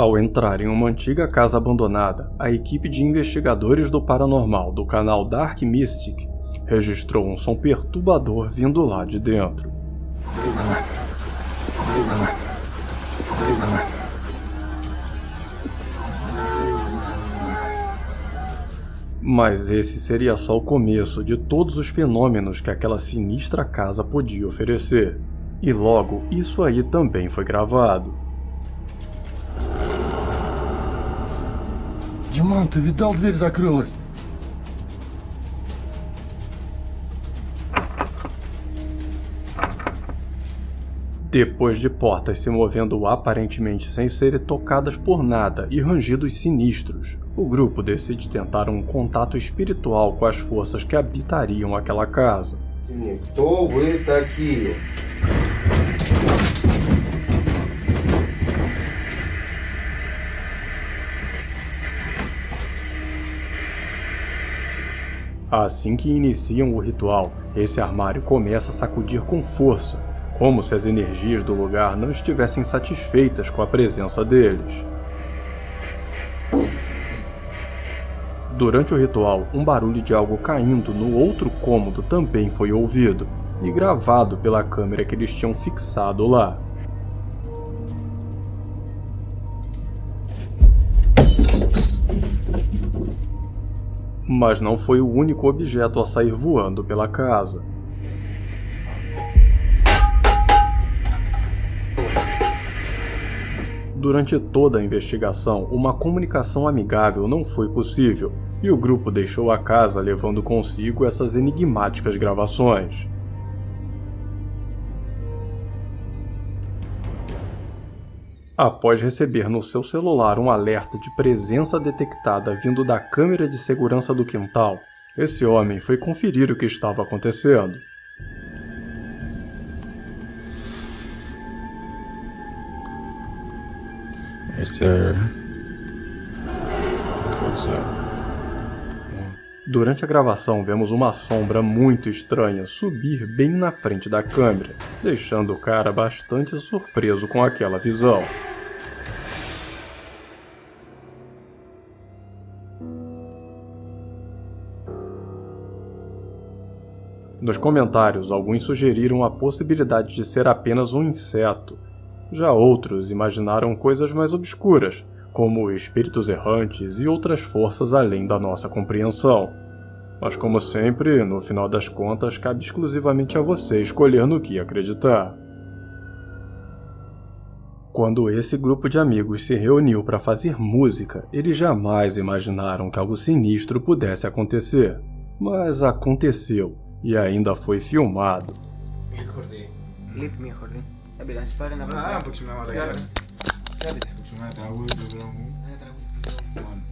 Ao entrar em uma antiga casa abandonada, a equipe de investigadores do paranormal do canal Dark Mystic registrou um som perturbador vindo lá de dentro. Mas esse seria só o começo de todos os fenômenos que aquela sinistra casa podia oferecer. E logo, isso aí também foi gravado. Диман, ты видал, дверь закрылась? Depois de portas se movendo aparentemente sem serem tocadas por nada e rangidos sinistros, o grupo decide tentar um contato espiritual com as forças que habitariam aquela casa. Кто вы такие? Assim que iniciam o ritual, esse armário começa a sacudir com força, como se as energias do lugar não estivessem satisfeitas com a presença deles. Durante o ritual, um barulho de algo caindo no outro cômodo também foi ouvido, e gravado pela câmera que eles tinham fixado lá. Mas não foi o único objeto a sair voando pela casa. Durante toda a investigação, uma comunicação amigável não foi possível, e o grupo deixou a casa levando consigo essas enigmáticas gravações. Após receber no seu celular um alerta de presença detectada vindo da câmera de segurança do quintal, esse homem foi conferir o que estava acontecendo. Durante a gravação, vemos uma sombra muito estranha subir bem na frente da câmera, deixando o cara bastante surpreso com aquela visão. Nos comentários, alguns sugeriram a possibilidade de ser apenas um inseto. Já outros imaginaram coisas mais obscuras, como espíritos errantes e outras forças além da nossa compreensão. Mas como sempre, no final das contas, cabe exclusivamente a você escolher no que acreditar. Quando esse grupo de amigos se reuniu para fazer música, eles jamais imaginaram que algo sinistro pudesse acontecer. Mas aconteceu, e ainda foi filmado.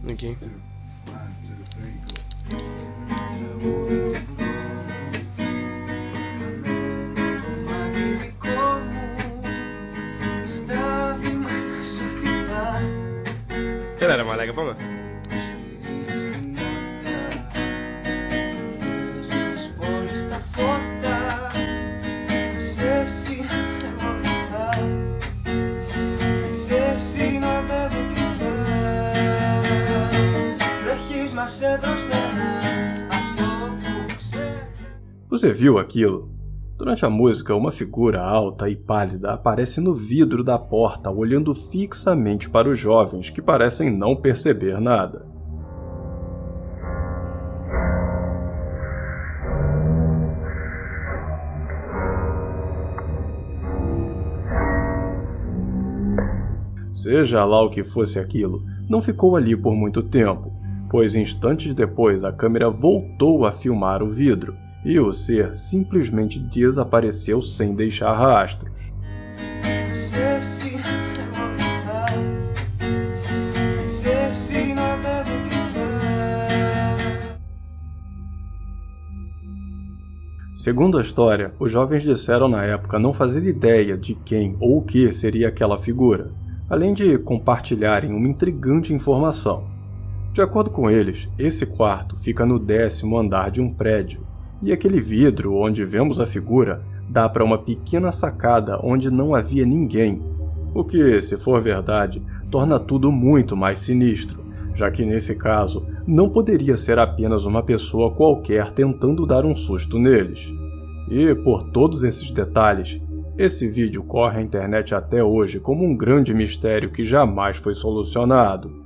Aqui. Era mă leagă, mă. Você viu aquilo? Durante a música, uma figura alta e pálida aparece no vidro da porta, olhando fixamente para os jovens que parecem não perceber nada. Seja lá o que fosse aquilo, não ficou ali por muito tempo, pois instantes depois a câmera voltou a filmar o vidro, e o ser simplesmente desapareceu sem deixar rastros. Segundo a história, os jovens disseram na época não fazer ideia de quem ou o que seria aquela figura, além de compartilharem uma intrigante informação. De acordo com eles, esse quarto fica no 10º andar de um prédio, e aquele vidro onde vemos a figura dá para uma pequena sacada onde não havia ninguém, o que, se for verdade, torna tudo muito mais sinistro, já que nesse caso não poderia ser apenas uma pessoa qualquer tentando dar um susto neles. E por todos esses detalhes, esse vídeo corre à internet até hoje como um grande mistério que jamais foi solucionado.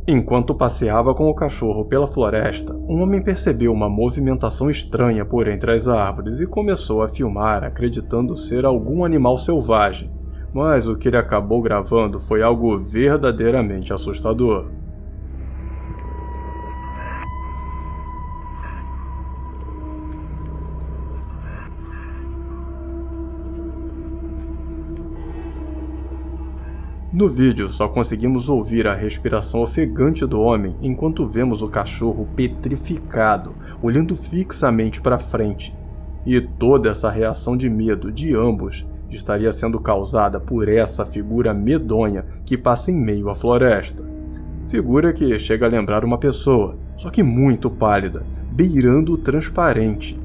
Enquanto passeava com o cachorro pela floresta, um homem percebeu uma movimentação estranha por entre as árvores e começou a filmar, acreditando ser algum animal selvagem. Mas o que ele acabou gravando foi algo verdadeiramente assustador. No vídeo, só conseguimos ouvir a respiração ofegante do homem enquanto vemos o cachorro petrificado, olhando fixamente para frente. E toda essa reação de medo de ambos estaria sendo causada por essa figura medonha que passa em meio à floresta. Figura que chega a lembrar uma pessoa, só que muito pálida, beirando o transparente.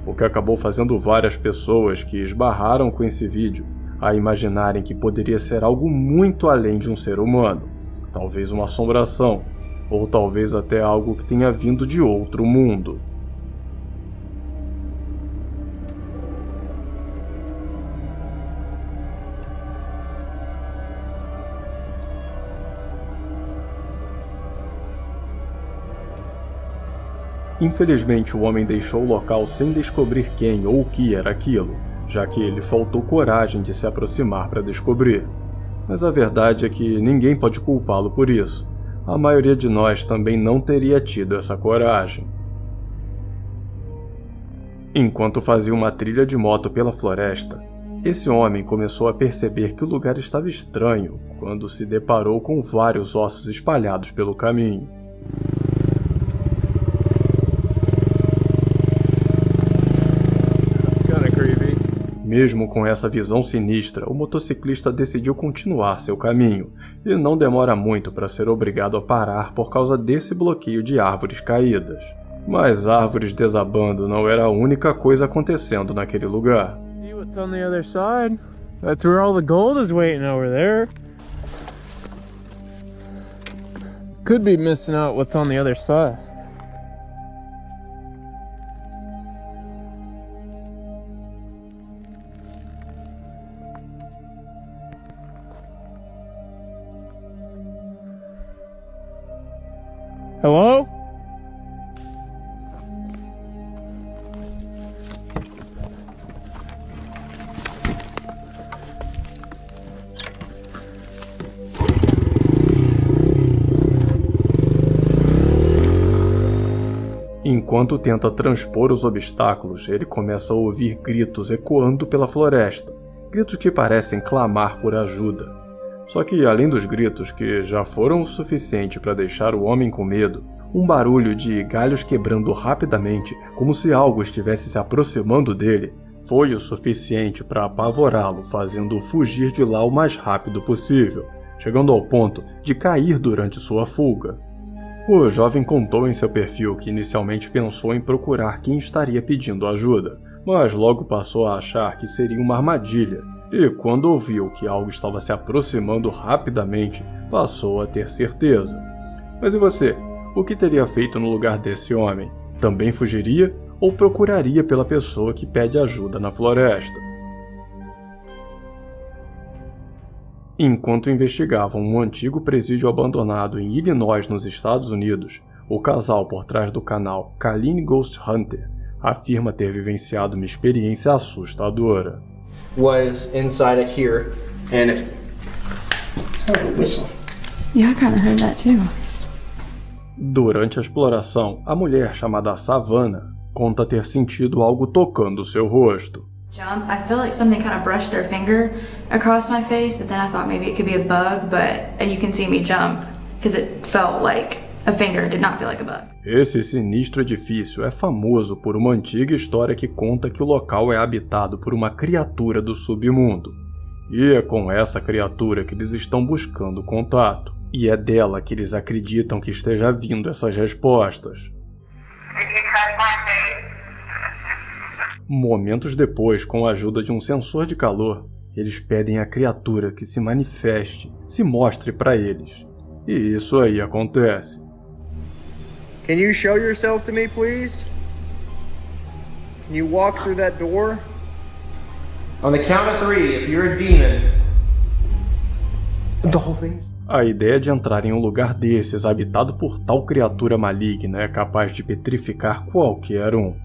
O que acabou fazendo várias pessoas que esbarraram com esse vídeo a imaginarem que poderia ser algo muito além de um ser humano, talvez uma assombração, ou talvez até algo que tenha vindo de outro mundo. Infelizmente, o homem deixou o local sem descobrir quem ou o que era aquilo, já que ele faltou coragem de se aproximar para descobrir. Mas a verdade é que ninguém pode culpá-lo por isso. A maioria de nós também não teria tido essa coragem. Enquanto fazia uma trilha de moto pela floresta, esse homem começou a perceber que o lugar estava estranho quando se deparou com vários ossos espalhados pelo caminho. Mesmo com essa visão sinistra, o motociclista decidiu continuar seu caminho, e não demora muito para ser obrigado a parar por causa desse bloqueio de árvores caídas. Mas árvores desabando não era a única coisa acontecendo naquele lugar. See what's on the other side? That's where all the gold is waiting over there. Could be missing out what's on the other side. Hello? Enquanto tenta transpor os obstáculos, ele começa a ouvir gritos ecoando pela floresta, gritos que parecem clamar por ajuda. Só que, além dos gritos que já foram o suficiente para deixar o homem com medo, um barulho de galhos quebrando rapidamente, como se algo estivesse se aproximando dele, foi o suficiente para apavorá-lo, fazendo-o fugir de lá o mais rápido possível, chegando ao ponto de cair durante sua fuga. O jovem contou em seu perfil que inicialmente pensou em procurar quem estaria pedindo ajuda, mas logo passou a achar que seria uma armadilha, e quando ouviu que algo estava se aproximando rapidamente, passou a ter certeza. Mas e você? O que teria feito no lugar desse homem? Também fugiria ou procuraria pela pessoa que pede ajuda na floresta? Enquanto investigavam um antigo presídio abandonado em Illinois, nos Estados Unidos, o casal por trás do canal Kaline Ghost Hunter afirma ter vivenciado uma experiência assustadora. Was inside of here, and if Yeah, I kind of heard that too. Durante a exploração, a mulher chamada Savannah conta ter sentido algo tocando seu rosto. Jump. I feel like something kind of brushed their finger across my face, but then I thought maybe it could be a bug, and you can see me jump because it felt like a finger, it did not feel like a bug. Esse sinistro edifício é famoso por uma antiga história que conta que o local é habitado por uma criatura do submundo. E é com essa criatura que eles estão buscando contato. E é dela que eles acreditam que esteja vindo essas respostas. Momentos depois, com a ajuda de um sensor de calor, eles pedem à criatura que se manifeste, se mostre para eles. E isso aí acontece. Can you show yourself to me, please? Can you walk through that door? On the count of 3, if you're a demon. The whole thing? A ideia de entrar em um lugar desses habitado por tal criatura maligna é capaz de petrificar qualquer um.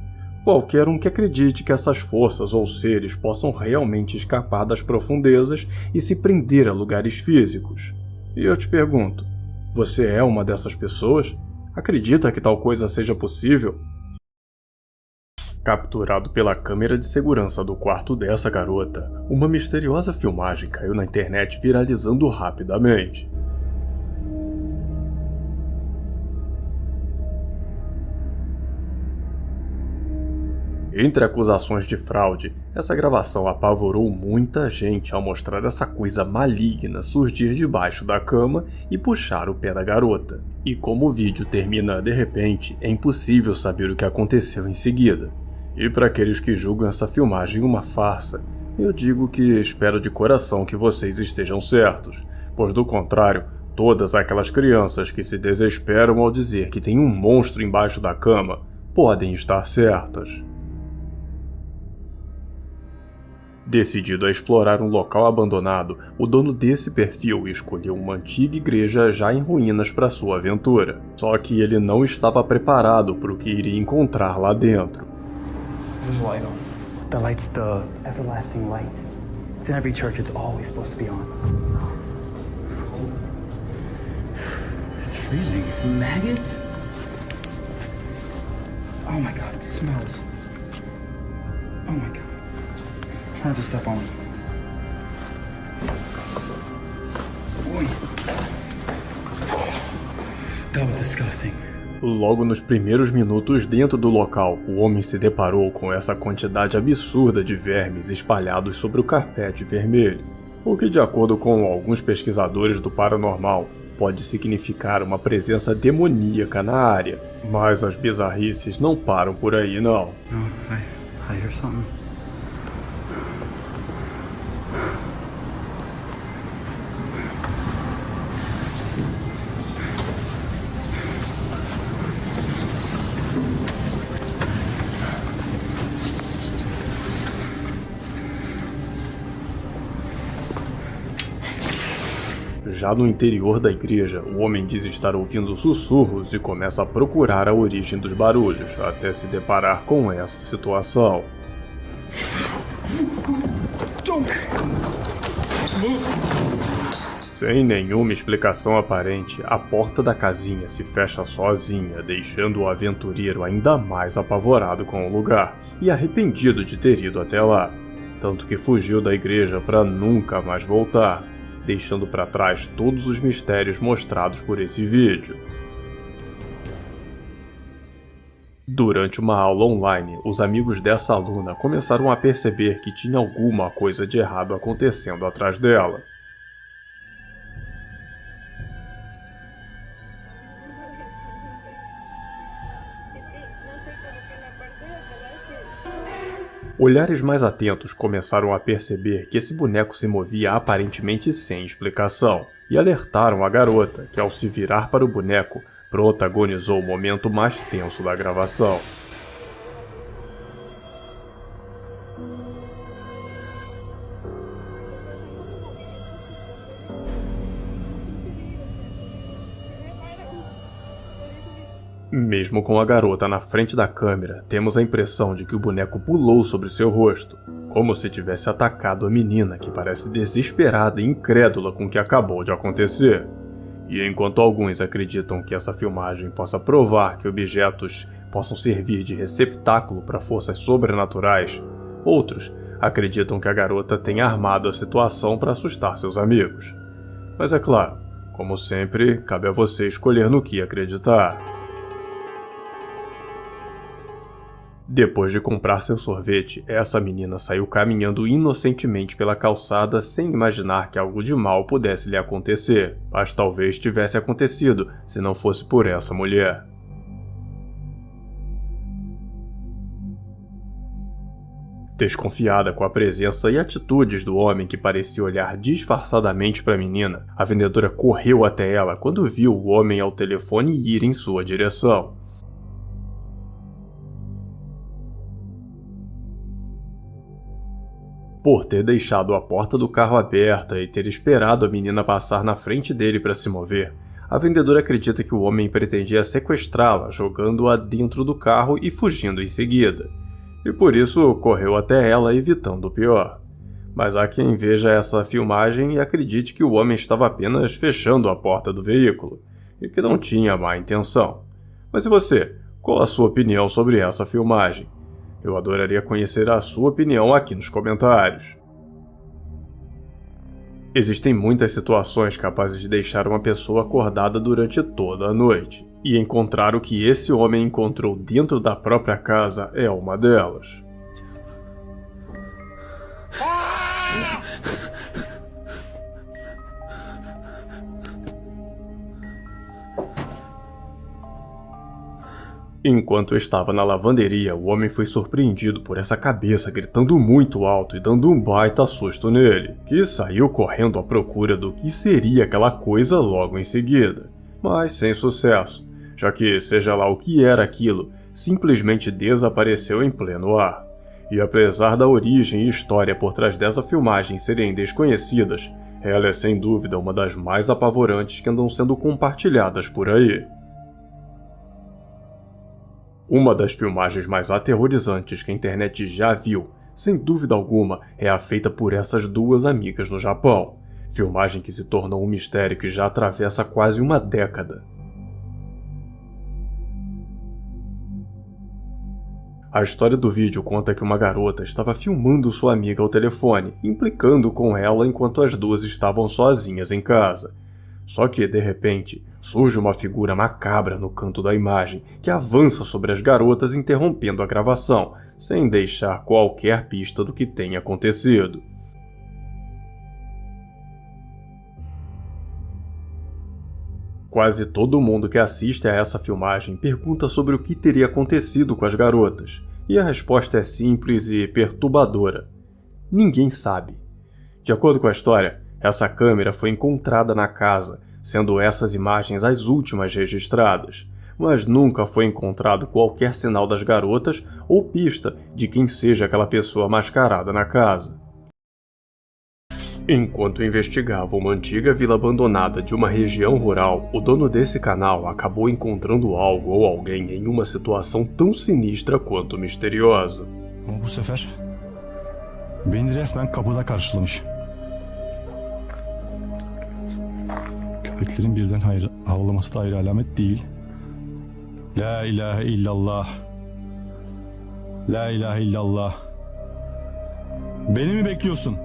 Qualquer um que acredite que essas forças ou seres possam realmente escapar das profundezas e se prender a lugares físicos. E eu te pergunto, você é uma dessas pessoas? Acredita que tal coisa seja possível? Capturado pela câmera de segurança do quarto dessa garota, uma misteriosa filmagem caiu na internet viralizando rapidamente. Entre acusações de fraude, essa gravação apavorou muita gente ao mostrar essa coisa maligna surgir debaixo da cama e puxar o pé da garota. E como o vídeo termina de repente, é impossível saber o que aconteceu em seguida. E para aqueles que julgam essa filmagem uma farsa, eu digo que espero de coração que vocês estejam certos, pois do contrário, todas aquelas crianças que se desesperam ao dizer que tem um monstro embaixo da cama podem estar certas. Decidido a explorar um local abandonado, o dono desse perfil escolheu uma antiga igreja já em ruínas para sua aventura. Só que ele não estava preparado para o que iria encontrar lá dentro. There's a light on. The light's the everlasting light. It's in every church. It's always supposed to be on. It's freezing. Maggots? Oh my god, it smells. Oh my god. Try not to step on it. Oi. That was disgusting. Logo nos primeiros minutos dentro do local, o homem se deparou com essa quantidade absurda de vermes espalhados sobre o carpete vermelho, o que, de acordo com alguns pesquisadores do paranormal, pode significar uma presença demoníaca na área. Mas as bizarrices não param por aí, não. Oh, I hear something. Já no interior da igreja, o homem diz estar ouvindo sussurros e começa a procurar a origem dos barulhos, até se deparar com essa situação. Sem nenhuma explicação aparente, a porta da casinha se fecha sozinha, deixando o aventureiro ainda mais apavorado com o lugar e arrependido de ter ido até lá, tanto que fugiu da igreja para nunca mais voltar, deixando para trás todos os mistérios mostrados por esse vídeo. Durante uma aula online, os amigos dessa aluna começaram a perceber que tinha alguma coisa de errado acontecendo atrás dela. Olhares mais atentos começaram a perceber que esse boneco se movia aparentemente sem explicação, e alertaram a garota, que ao se virar para o boneco, protagonizou o momento mais tenso da gravação. Mesmo com a garota na frente da câmera, temos a impressão de que o boneco pulou sobre seu rosto, como se tivesse atacado a menina, que parece desesperada e incrédula com o que acabou de acontecer. E enquanto alguns acreditam que essa filmagem possa provar que objetos possam servir de receptáculo para forças sobrenaturais, outros acreditam que a garota tenha armado a situação para assustar seus amigos. Mas é claro, como sempre, cabe a você escolher no que acreditar. Depois de comprar seu sorvete, essa menina saiu caminhando inocentemente pela calçada sem imaginar que algo de mal pudesse lhe acontecer, mas talvez tivesse acontecido se não fosse por essa mulher. Desconfiada com a presença e atitudes do homem que parecia olhar disfarçadamente para a menina, a vendedora correu até ela quando viu o homem ao telefone ir em sua direção. Por ter deixado a porta do carro aberta e ter esperado a menina passar na frente dele para se mover, a vendedora acredita que o homem pretendia sequestrá-la, jogando-a dentro do carro e fugindo em seguida. E por isso correu até ela, evitando o pior. Mas há quem veja essa filmagem e acredite que o homem estava apenas fechando a porta do veículo, e que não tinha má intenção. Mas e você? Qual a sua opinião sobre essa filmagem? Eu adoraria conhecer a sua opinião aqui nos comentários. Existem muitas situações capazes de deixar uma pessoa acordada durante toda a noite, e encontrar o que esse homem encontrou dentro da própria casa é uma delas. Enquanto estava na lavanderia, o homem foi surpreendido por essa cabeça gritando muito alto e dando um baita susto nele, que saiu correndo à procura do que seria aquela coisa logo em seguida, mas sem sucesso, já que, seja lá o que era aquilo, simplesmente desapareceu em pleno ar. E apesar da origem e história por trás dessa filmagem serem desconhecidas, ela é sem dúvida uma das mais apavorantes que andam sendo compartilhadas por aí. Uma das filmagens mais aterrorizantes que a internet já viu, sem dúvida alguma, é a feita por essas duas amigas no Japão. Filmagem que se tornou um mistério que já atravessa quase uma década. A história do vídeo conta que uma garota estava filmando sua amiga ao telefone, implicando com ela enquanto as duas estavam sozinhas em casa. Só que, de repente, surge uma figura macabra no canto da imagem que avança sobre as garotas, interrompendo a gravação, sem deixar qualquer pista do que tenha acontecido. Quase todo mundo que assiste a essa filmagem pergunta sobre o que teria acontecido com as garotas, e a resposta é simples e perturbadora: ninguém sabe. De acordo com a história, essa câmera foi encontrada na casa, sendo essas imagens as últimas registradas, mas nunca foi encontrado qualquer sinal das garotas ou pista de quem seja aquela pessoa mascarada na casa. Enquanto investigava uma antiga vila abandonada de uma região rural, o dono desse canal acabou encontrando algo ou alguém em uma situação tão sinistra quanto misteriosa. Bu sefer beni resmen kapıda karşılamış. Köpeklerin birden havlaması da ayrı alamet değil. La ilahe illallah. La ilahe illallah. Beni mi bekliyorsun?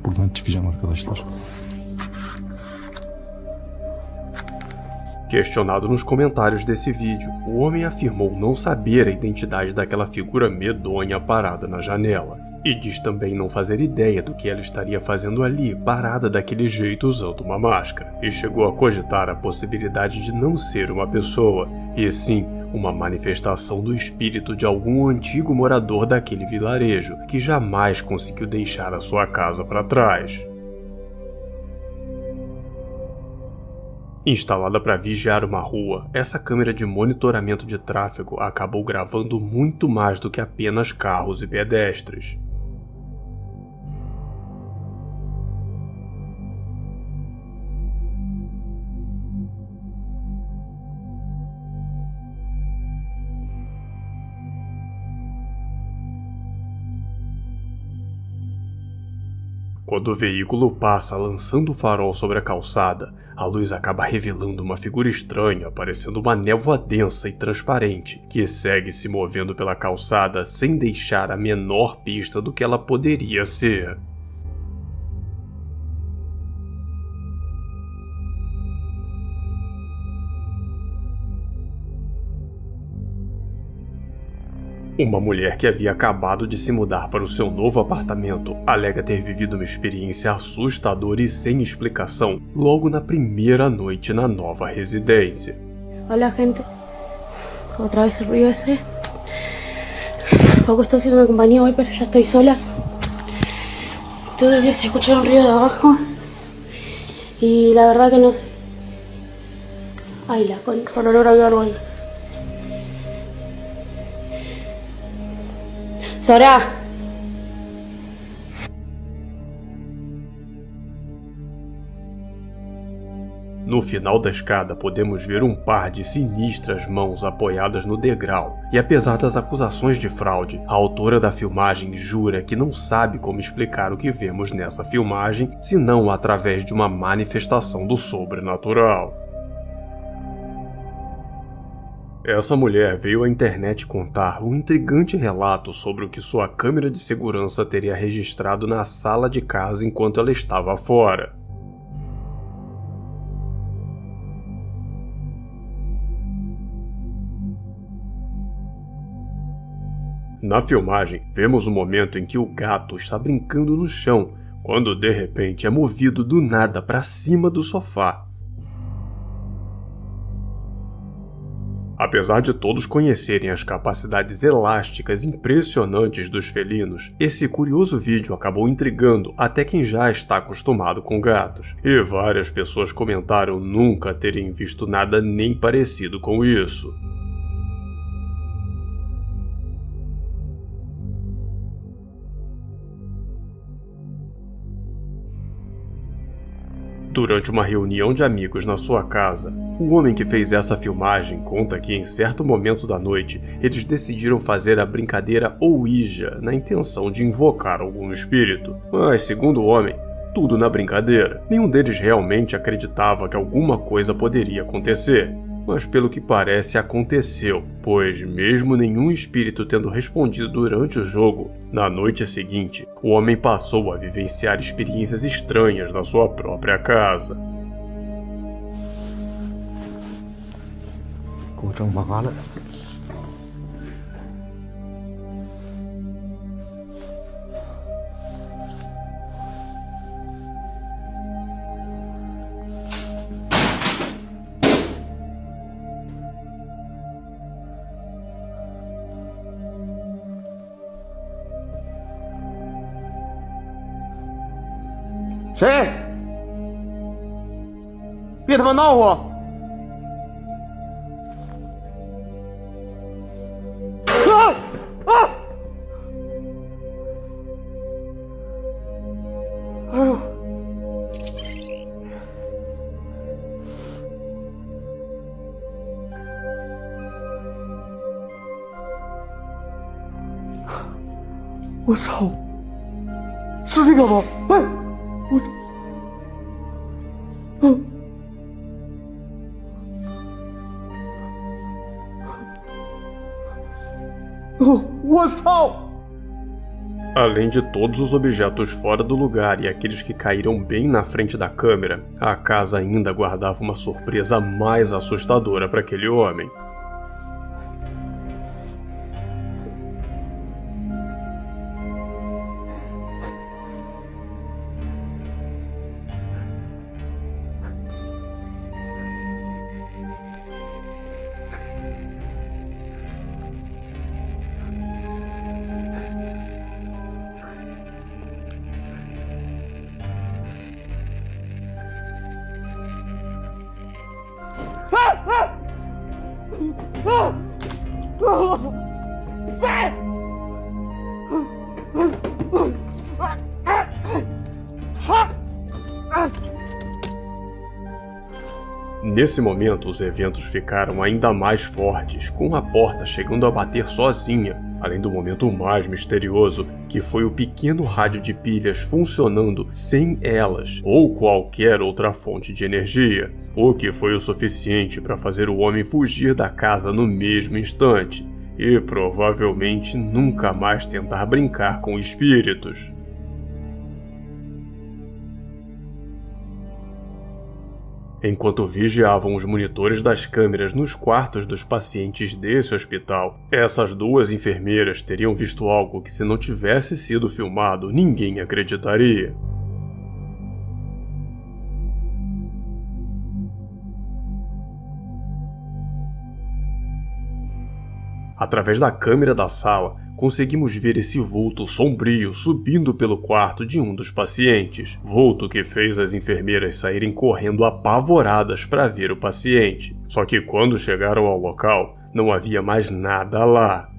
Buradan çıkacağım arkadaşlar. Questionado nos comentários desse vídeo, o homem afirmou não saber a identidade daquela figura medonha parada na janela, e diz também não fazer ideia do que ela estaria fazendo ali, parada daquele jeito usando uma máscara, e chegou a cogitar a possibilidade de não ser uma pessoa, e sim uma manifestação do espírito de algum antigo morador daquele vilarejo que jamais conseguiu deixar a sua casa para trás. Instalada para vigiar uma rua, essa câmera de monitoramento de tráfego acabou gravando muito mais do que apenas carros e pedestres. Quando o veículo passa lançando o farol sobre a calçada, a luz acaba revelando uma figura estranha, parecendo uma névoa densa e transparente, que segue se movendo pela calçada sem deixar a menor pista do que ela poderia ser. Uma mulher que havia acabado de se mudar para o seu novo apartamento alega ter vivido uma experiência assustadora e sem explicação logo na primeira noite na nova residência. Hola, gente. Otra vez el ruido ese. Poco estoy haciendo compañía hoy, pero ya estoy sola. Todo el día se escucha un ruido de abajo. Y la verdad que no sé. Ay, la concha, por olor hay algo ahí. Sora! No final da escada podemos ver um par de sinistras mãos apoiadas no degrau, e apesar das acusações de fraude, a autora da filmagem jura que não sabe como explicar o que vemos nessa filmagem, senão através de uma manifestação do sobrenatural. Essa mulher veio à internet contar um intrigante relato sobre o que sua câmera de segurança teria registrado na sala de casa enquanto ela estava fora. Na filmagem, vemos o momento em que o gato está brincando no chão, quando de repente é movido do nada para cima do sofá. Apesar de todos conhecerem as capacidades elásticas impressionantes dos felinos, esse curioso vídeo acabou intrigando até quem já está acostumado com gatos, e várias pessoas comentaram nunca terem visto nada nem parecido com isso. Durante uma reunião de amigos na sua casa, o homem que fez essa filmagem conta que em certo momento da noite eles decidiram fazer a brincadeira Ouija na intenção de invocar algum espírito. Mas, segundo o homem, tudo na brincadeira. Nenhum deles realmente acreditava que alguma coisa poderia acontecer. Mas pelo que parece aconteceu, pois mesmo nenhum espírito tendo respondido durante o jogo, na noite seguinte, o homem passou a vivenciar experiências estranhas na sua própria casa.谁？别他妈闹我！啊啊！哎呦！我操！是这个吗？哎！我，我操！ Além de todos os objetos fora do lugar e aqueles que caíram bem na frente da câmera, a casa ainda guardava uma surpresa mais assustadora para aquele homem. Nesse momento, os eventos ficaram ainda mais fortes, com a porta chegando a bater sozinha, além do momento mais misterioso, que foi o pequeno rádio de pilhas funcionando sem elas ou qualquer outra fonte de energia, o que foi o suficiente para fazer o homem fugir da casa no mesmo instante e provavelmente nunca mais tentar brincar com espíritos. Enquanto vigiavam os monitores das câmeras nos quartos dos pacientes desse hospital, essas duas enfermeiras teriam visto algo que, se não tivesse sido filmado, ninguém acreditaria. Através da câmera da sala, conseguimos ver esse vulto sombrio subindo pelo quarto de um dos pacientes. Vulto que fez as enfermeiras saírem correndo apavoradas para ver o paciente. Só que quando chegaram ao local, não havia mais nada lá.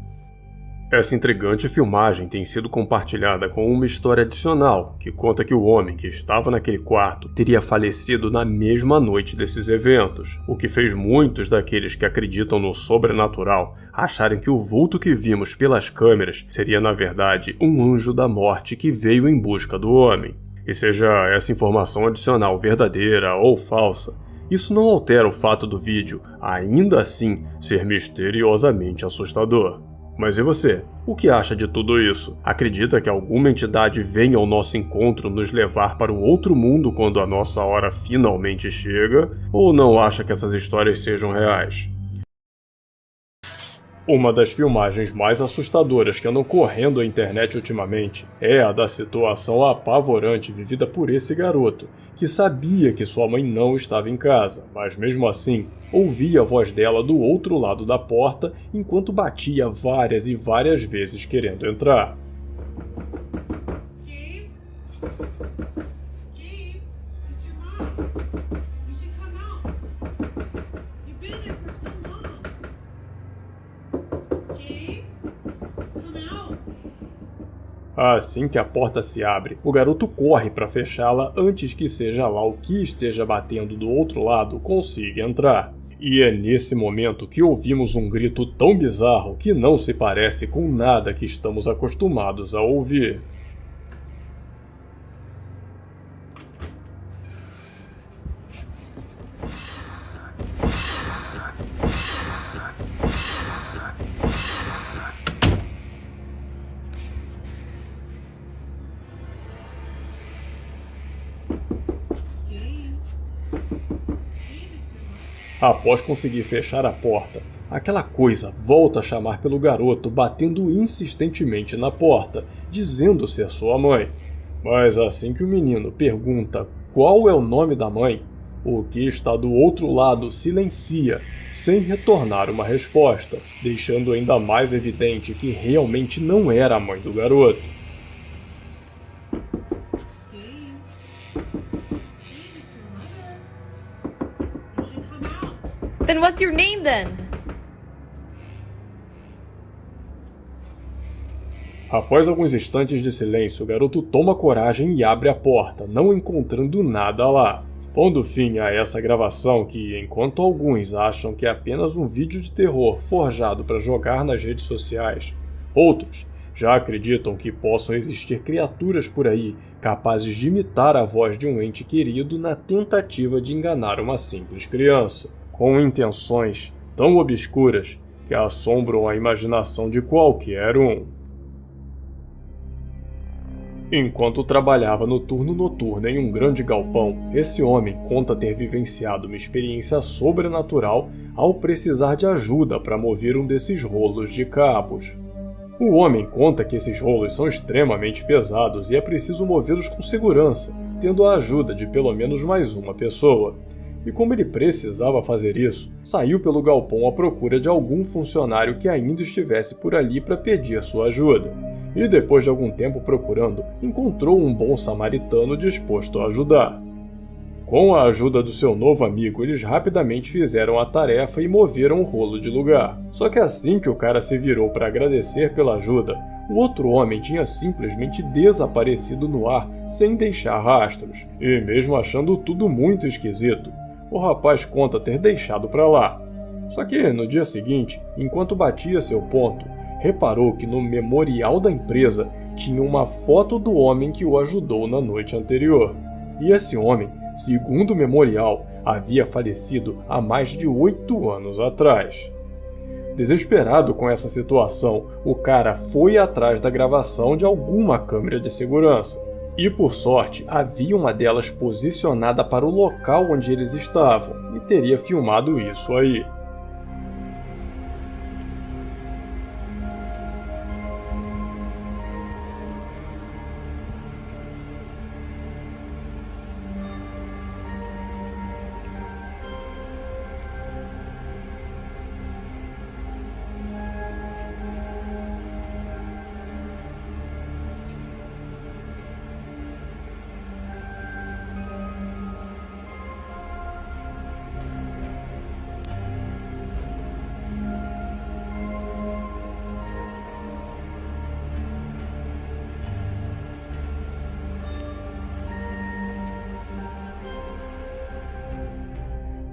Essa intrigante filmagem tem sido compartilhada com uma história adicional, que conta que o homem que estava naquele quarto teria falecido na mesma noite desses eventos, o que fez muitos daqueles que acreditam no sobrenatural acharem que o vulto que vimos pelas câmeras seria na verdade um anjo da morte que veio em busca do homem. E seja essa informação adicional verdadeira ou falsa, isso não altera o fato do vídeo, ainda assim, ser misteriosamente assustador. Mas e você? O que acha de tudo isso? Acredita que alguma entidade venha ao nosso encontro nos levar para o outro mundo quando a nossa hora finalmente chega? Ou não acha que essas histórias sejam reais? Uma das filmagens mais assustadoras que andam correndo a internet ultimamente é a da situação apavorante vivida por esse garoto, que sabia que sua mãe não estava em casa, mas mesmo assim, ouvia a voz dela do outro lado da porta enquanto batia várias e várias vezes querendo entrar. Assim que a porta se abre, o garoto corre para fechá-la antes que seja lá o que esteja batendo do outro lado consiga entrar. E é nesse momento que ouvimos um grito tão bizarro que não se parece com nada que estamos acostumados a ouvir. Após conseguir fechar a porta, aquela coisa volta a chamar pelo garoto, batendo insistentemente na porta, dizendo ser sua mãe. Mas assim que o menino pergunta qual é o nome da mãe, o que está do outro lado silencia, sem retornar uma resposta, deixando ainda mais evidente que realmente não era a mãe do garoto. Then what's your name then? Após alguns instantes de silêncio, o garoto toma coragem e abre a porta, não encontrando nada lá. Pondo fim a essa gravação que, enquanto alguns acham que é apenas um vídeo de terror forjado para jogar nas redes sociais, outros já acreditam que possam existir criaturas por aí capazes de imitar a voz de um ente querido na tentativa de enganar uma simples criança, com intenções tão obscuras que assombram a imaginação de qualquer um. Enquanto trabalhava no turno noturno em um grande galpão, esse homem conta ter vivenciado uma experiência sobrenatural ao precisar de ajuda para mover um desses rolos de cabos. O homem conta que esses rolos são extremamente pesados e é preciso movê-los com segurança, tendo a ajuda de pelo menos mais uma pessoa. E como ele precisava fazer isso, saiu pelo galpão à procura de algum funcionário que ainda estivesse por ali para pedir sua ajuda. E depois de algum tempo procurando, encontrou um bom samaritano disposto a ajudar. Com a ajuda do seu novo amigo, eles rapidamente fizeram a tarefa e moveram o rolo de lugar. Só que assim que o cara se virou para agradecer pela ajuda, o outro homem tinha simplesmente desaparecido no ar sem deixar rastros. E mesmo achando tudo muito esquisito, o rapaz conta ter deixado para lá. Só que no dia seguinte, enquanto batia seu ponto, reparou que no memorial da empresa tinha uma foto do homem que o ajudou na noite anterior. E esse homem, segundo o memorial, havia falecido há mais de 8 anos atrás. Desesperado com essa situação, o cara foi atrás da gravação de alguma câmera de segurança. E por sorte, havia uma delas posicionada para o local onde eles estavam e teria filmado isso aí.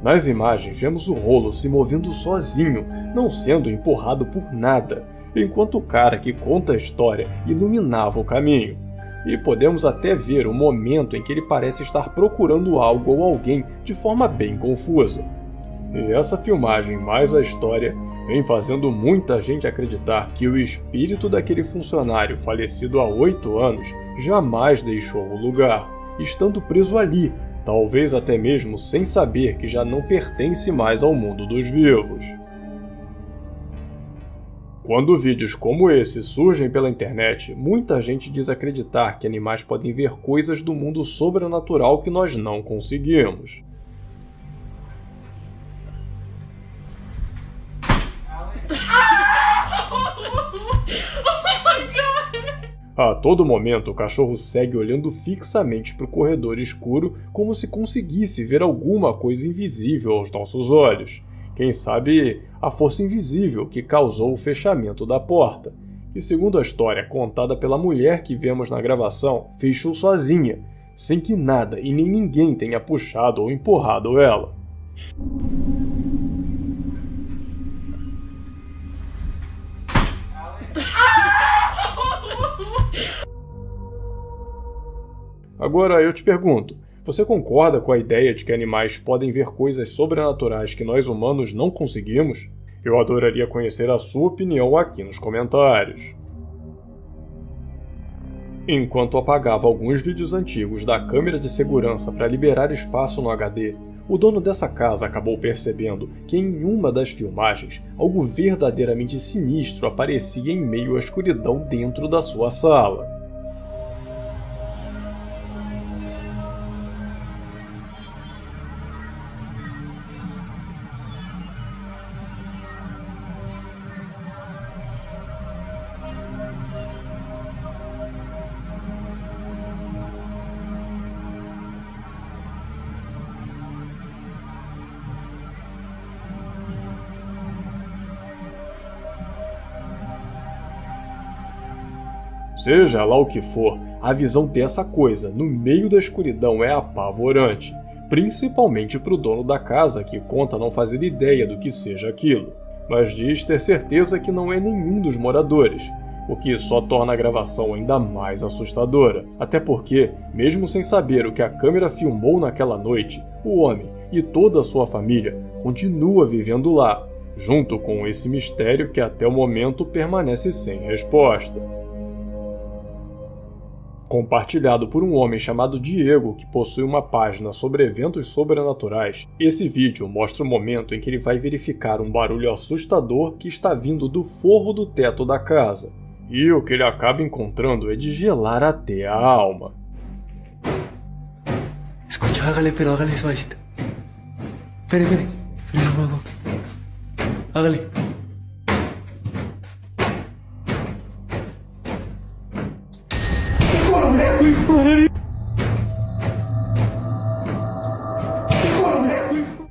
Nas imagens, vemos o rolo se movendo sozinho, não sendo empurrado por nada, enquanto o cara que conta a história iluminava o caminho. E podemos até ver o momento em que ele parece estar procurando algo ou alguém de forma bem confusa. E essa filmagem mais a história vem fazendo muita gente acreditar que o espírito daquele funcionário falecido há 8 anos jamais deixou o lugar, estando preso ali, talvez até mesmo sem saber que já não pertence mais ao mundo dos vivos. Quando vídeos como esse surgem pela internet, muita gente diz acreditar que animais podem ver coisas do mundo sobrenatural que nós não conseguimos. A todo momento, o cachorro segue olhando fixamente para o corredor escuro como se conseguisse ver alguma coisa invisível aos nossos olhos. Quem sabe a força invisível que causou o fechamento da porta, que, segundo a história contada pela mulher que vemos na gravação, fechou sozinha, sem que nada e nem ninguém tenha puxado ou empurrado ela. Agora eu te pergunto, você concorda com a ideia de que animais podem ver coisas sobrenaturais que nós humanos não conseguimos? Eu adoraria conhecer a sua opinião aqui nos comentários. Enquanto apagava alguns vídeos antigos da câmera de segurança para liberar espaço no HD, o dono dessa casa acabou percebendo que em uma das filmagens, algo verdadeiramente sinistro aparecia em meio à escuridão dentro da sua sala. Seja lá o que for, a visão dessa coisa no meio da escuridão é apavorante, principalmente para o dono da casa que conta não fazer ideia do que seja aquilo, mas diz ter certeza que não é nenhum dos moradores, o que só torna a gravação ainda mais assustadora, até porque, mesmo sem saber o que a câmera filmou naquela noite, o homem e toda a sua família continua vivendo lá, junto com esse mistério que até o momento permanece sem resposta. Compartilhado por um homem chamado Diego, que possui uma página sobre eventos sobrenaturais, esse vídeo mostra o momento em que ele vai verificar um barulho assustador que está vindo do forro do teto da casa. E o que ele acaba encontrando é de gelar até a alma. Escucha, hágale, pero hágale suavecito. Espere, espere. Hágale.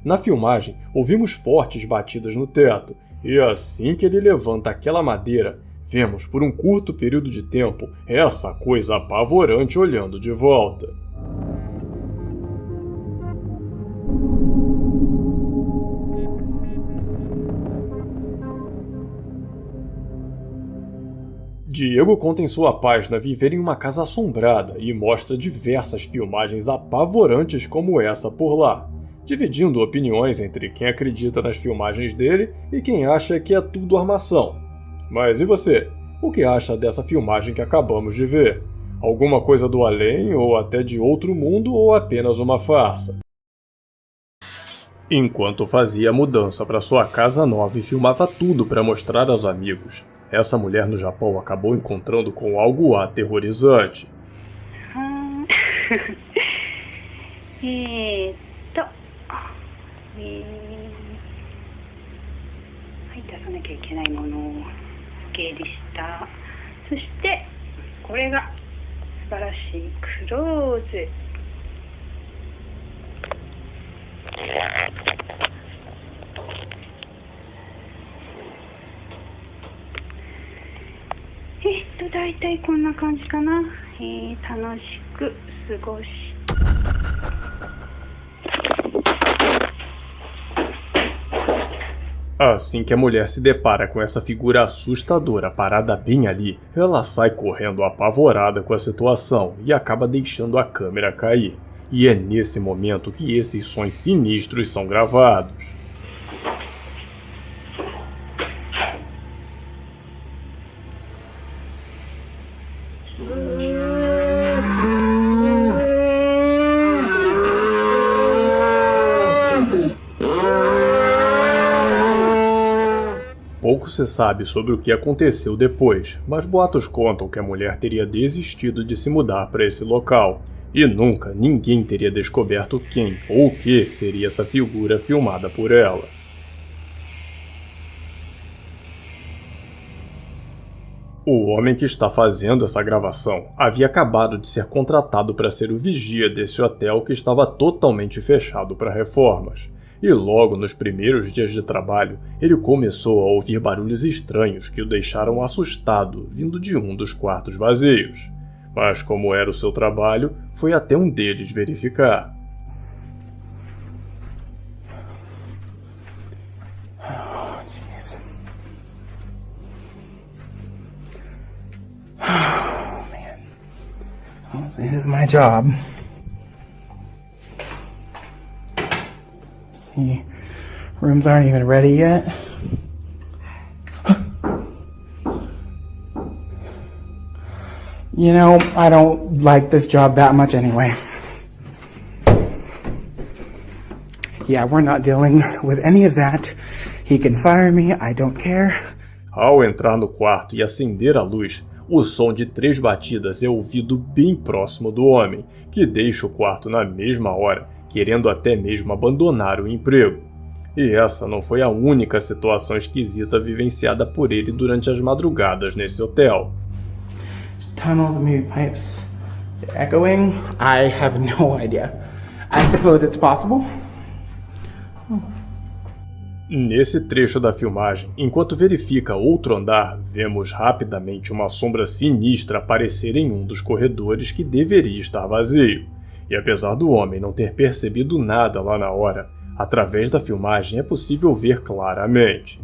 Na filmagem, ouvimos fortes batidas no teto, e assim que ele levanta aquela madeira, vemos por um curto período de tempo essa coisa apavorante olhando de volta. Diego conta em sua página viver em uma casa assombrada e mostra diversas filmagens apavorantes como essa por lá, dividindo opiniões entre quem acredita nas filmagens dele e quem acha que é tudo armação. Mas e você? O que acha dessa filmagem que acabamos de ver? Alguma coisa do além, ou até de outro mundo, ou apenas uma farsa? Enquanto fazia a mudança para sua casa nova e filmava tudo para mostrar aos amigos, essa mulher no Japão acabou encontrando com algo aterrorizante. 出さなきゃいけないものを整理した。そしてこれが素晴らしいクローゼット。だいたいこんな感じかな。楽しく過ごし。Assim que a mulher se depara com essa figura assustadora parada bem ali, ela sai correndo apavorada com a situação e acaba deixando a câmera cair. E é nesse momento que esses sons sinistros são gravados. Pouco se sabe sobre o que aconteceu depois, mas boatos contam que a mulher teria desistido de se mudar para esse local, e nunca ninguém teria descoberto quem ou o que seria essa figura filmada por ela. O homem que está fazendo essa gravação havia acabado de ser contratado para ser o vigia desse hotel que estava totalmente fechado para reformas. E logo nos primeiros dias de trabalho, ele começou a ouvir barulhos estranhos que o deixaram assustado, vindo de um dos quartos vazios. Mas como era o seu trabalho, foi até um deles verificar. Oh, jeez. Oh, man. Well, it is my job. See, rooms aren't even ready yet. You know, I don't like this job that much anyway. Yeah, we're not dealing with any of that. He can fire me, I don't care. Ao entrar no quarto e acender a luz, o som de 3 batidas é ouvido bem próximo do homem, que deixa o quarto na mesma hora, querendo até mesmo abandonar o emprego. E essa não foi a única situação esquisita vivenciada por ele durante as madrugadas nesse hotel. Tunnels, maybe pipes, echoing? I have no idea. I suppose it's possible. Nesse trecho da filmagem, enquanto verifica outro andar, vemos rapidamente uma sombra sinistra aparecer em um dos corredores que deveria estar vazio. E apesar do homem não ter percebido nada lá na hora, através da filmagem é possível ver claramente.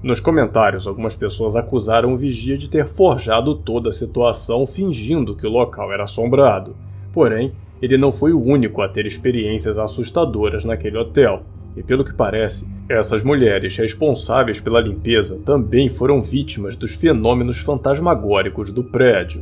Nos comentários, algumas pessoas acusaram o vigia de ter forjado toda a situação fingindo que o local era assombrado. Porém, ele não foi o único a ter experiências assustadoras naquele hotel. E pelo que parece, essas mulheres responsáveis pela limpeza também foram vítimas dos fenômenos fantasmagóricos do prédio.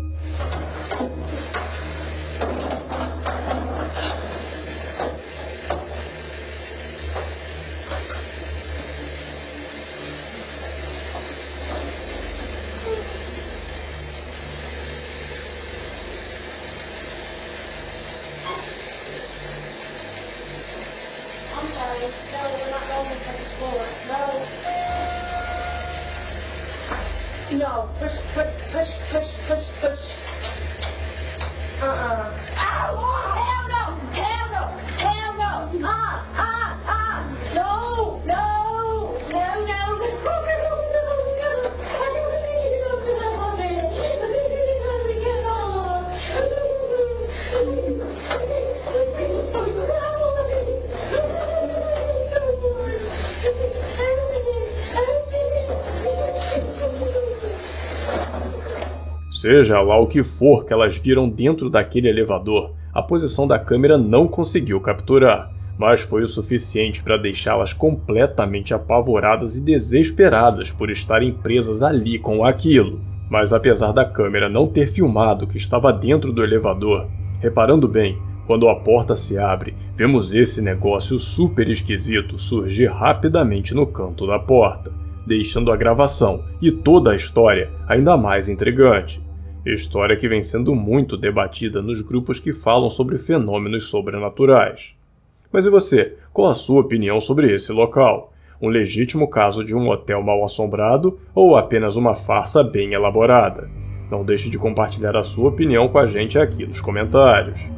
No, push, push, push, push, push, push. Ow! Oh, hell no! Hell no! Hell no! No! No! No! No! No! Seja lá o que for que elas viram dentro daquele elevador, a posição da câmera não conseguiu capturar, mas foi o suficiente para deixá-las completamente apavoradas e desesperadas por estarem presas ali com aquilo. Mas apesar da câmera não ter filmado o que estava dentro do elevador, reparando bem, quando a porta se abre, vemos esse negócio super esquisito surgir rapidamente no canto da porta, deixando a gravação e toda a história ainda mais intrigante. História que vem sendo muito debatida nos grupos que falam sobre fenômenos sobrenaturais. Mas e você? Qual a sua opinião sobre esse local? Um legítimo caso de um hotel mal assombrado ou apenas uma farsa bem elaborada? Não deixe de compartilhar a sua opinião com a gente aqui nos comentários.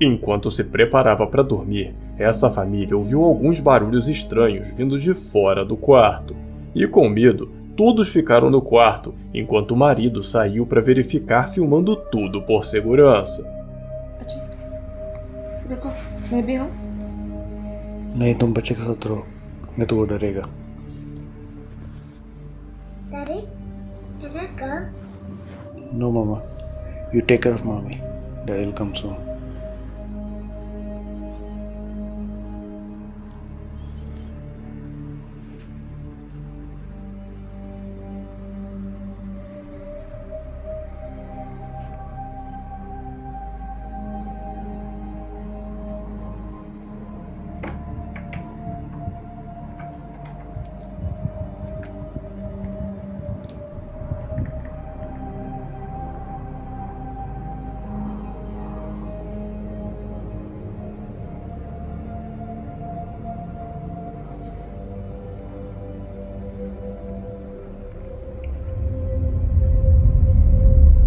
Enquanto se preparava para dormir, essa família ouviu alguns barulhos estranhos vindos de fora do quarto. E com medo, todos ficaram no quarto, enquanto o marido saiu para verificar filmando tudo por segurança. नहीं तुम बच्चे के साथ रहो नहीं तो वो डरेगा No mama, you take care of mommy. Daddy will come soon.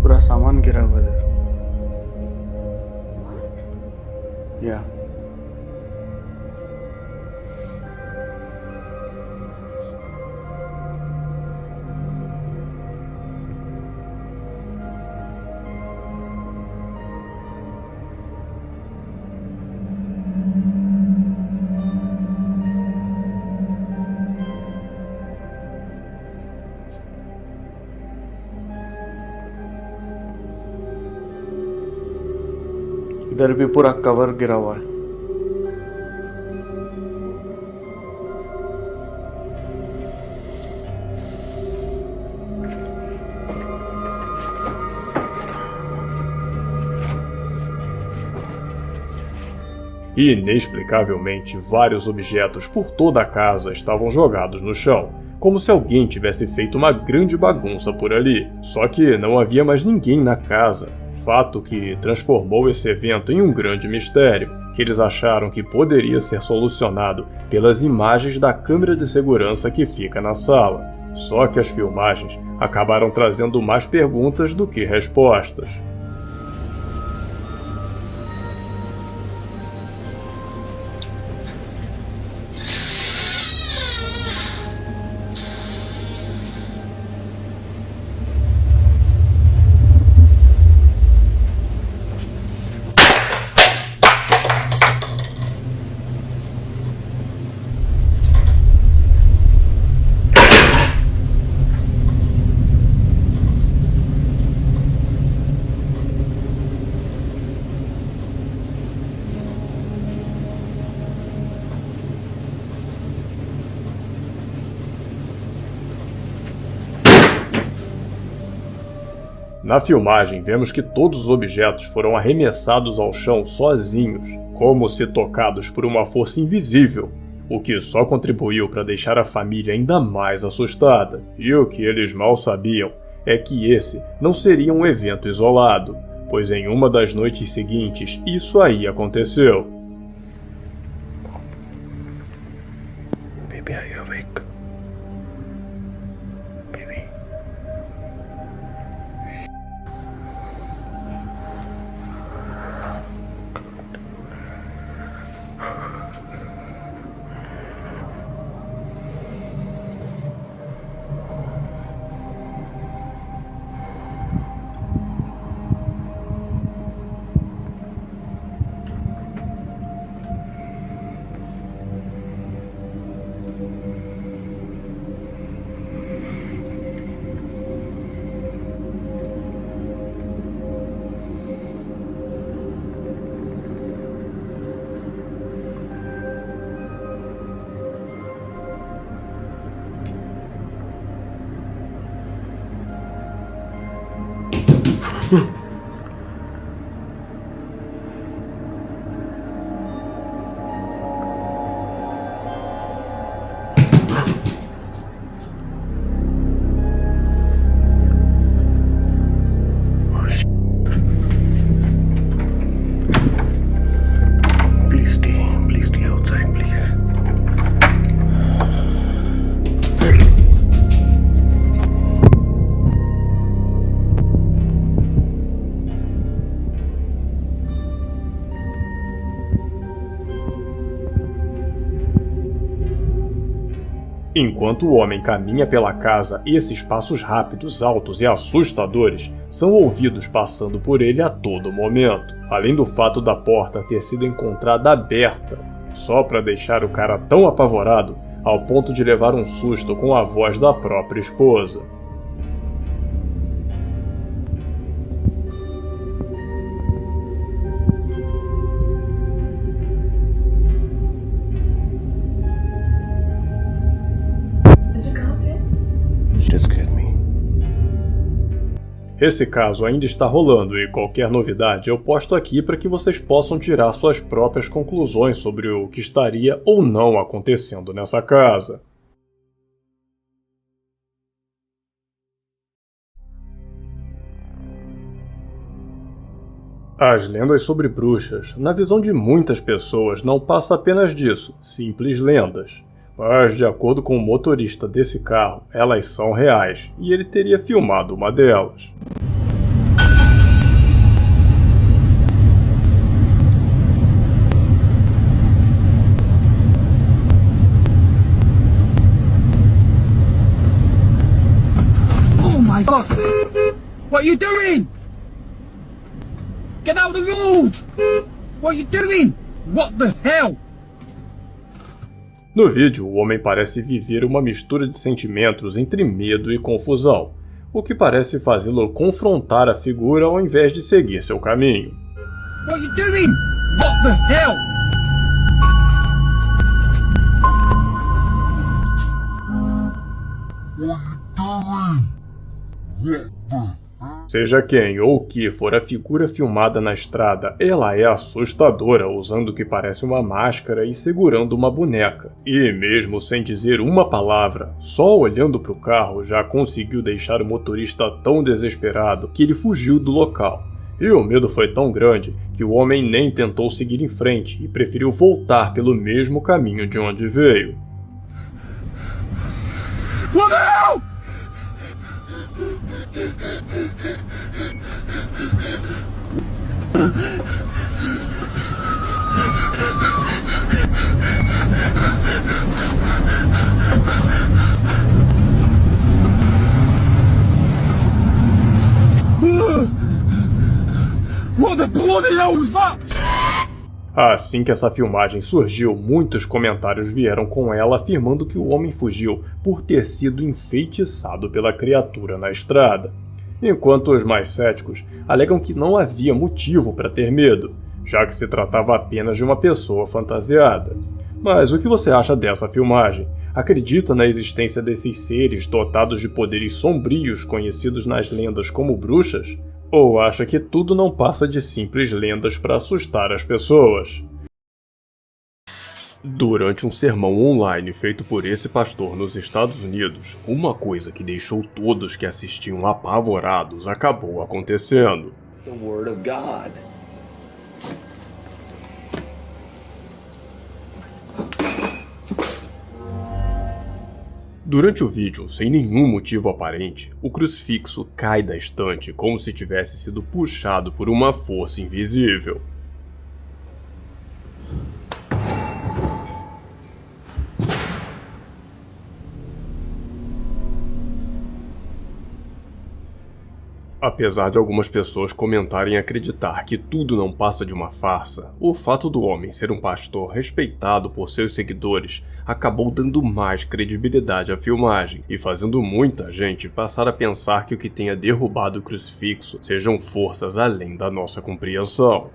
पूरा सामान गिरा हुआ है या इधर भी पूरा कवर गिरा हुआ है E, inexplicavelmente, vários objetos por toda a casa estavam jogados no chão, como se alguém tivesse feito uma grande bagunça por ali. Só que não havia mais ninguém na casa, fato que transformou esse evento em um grande mistério, que eles acharam que poderia ser solucionado pelas imagens da câmera de segurança que fica na sala. Só que as filmagens acabaram trazendo mais perguntas do que respostas. Na filmagem, vemos que todos os objetos foram arremessados ao chão sozinhos, como se tocados por uma força invisível, o que só contribuiu para deixar a família ainda mais assustada. E o que eles mal sabiam é que esse não seria um evento isolado, pois em uma das noites seguintes isso aí aconteceu. Baby, are you awake? Baby. Please stay outside, please. Enquanto o homem caminha pela casa, esses passos rápidos, altos e assustadores são ouvidos passando por ele a todo momento, além do fato da porta ter sido encontrada aberta, só para deixar o cara tão apavorado ao ponto de levar um susto com a voz da própria esposa. Just scared me. Esse caso ainda está rolando e qualquer novidade eu posto aqui para que vocês possam tirar suas próprias conclusões sobre o que estaria ou não acontecendo nessa casa. As lendas sobre bruxas, na visão de muitas pessoas, não passa apenas disso, simples lendas. Mas, de acordo com o motorista desse carro, elas são reais, e ele teria filmado uma delas. Oh my God! What are you doing? Get out of the road! What are you doing? What the hell? No vídeo, o homem parece viver uma mistura de sentimentos entre medo e confusão, o que parece fazê-lo confrontar a figura ao invés de seguir seu caminho. What are you doing? What the hell? Seja quem ou o que for a figura filmada na estrada, ela é assustadora, usando o que parece uma máscara e segurando uma boneca. E mesmo sem dizer uma palavra, só olhando para o carro já conseguiu deixar o motorista tão desesperado que ele fugiu do local. E o medo foi tão grande que o homem nem tentou seguir em frente e preferiu voltar pelo mesmo caminho de onde veio. What the hell? What the bloody hell was that? Assim que essa filmagem surgiu, muitos comentários vieram com ela afirmando que o homem fugiu por ter sido enfeitiçado pela criatura na estrada, enquanto os mais céticos alegam que não havia motivo para ter medo, já que se tratava apenas de uma pessoa fantasiada. Mas o que você acha dessa filmagem? Acredita na existência desses seres dotados de poderes sombrios conhecidos nas lendas como bruxas? Ou acha que tudo não passa de simples lendas para assustar as pessoas? Durante um sermão online feito por esse pastor nos Estados Unidos, uma coisa que deixou todos que assistiam apavorados acabou acontecendo. The Word of God. Durante o vídeo, sem nenhum motivo aparente, o crucifixo cai da estante como se tivesse sido puxado por uma força invisível. Apesar de algumas pessoas comentarem acreditar que tudo não passa de uma farsa, o fato do homem ser um pastor respeitado por seus seguidores acabou dando mais credibilidade à filmagem e fazendo muita gente passar a pensar que o que tenha derrubado o crucifixo sejam forças além da nossa compreensão.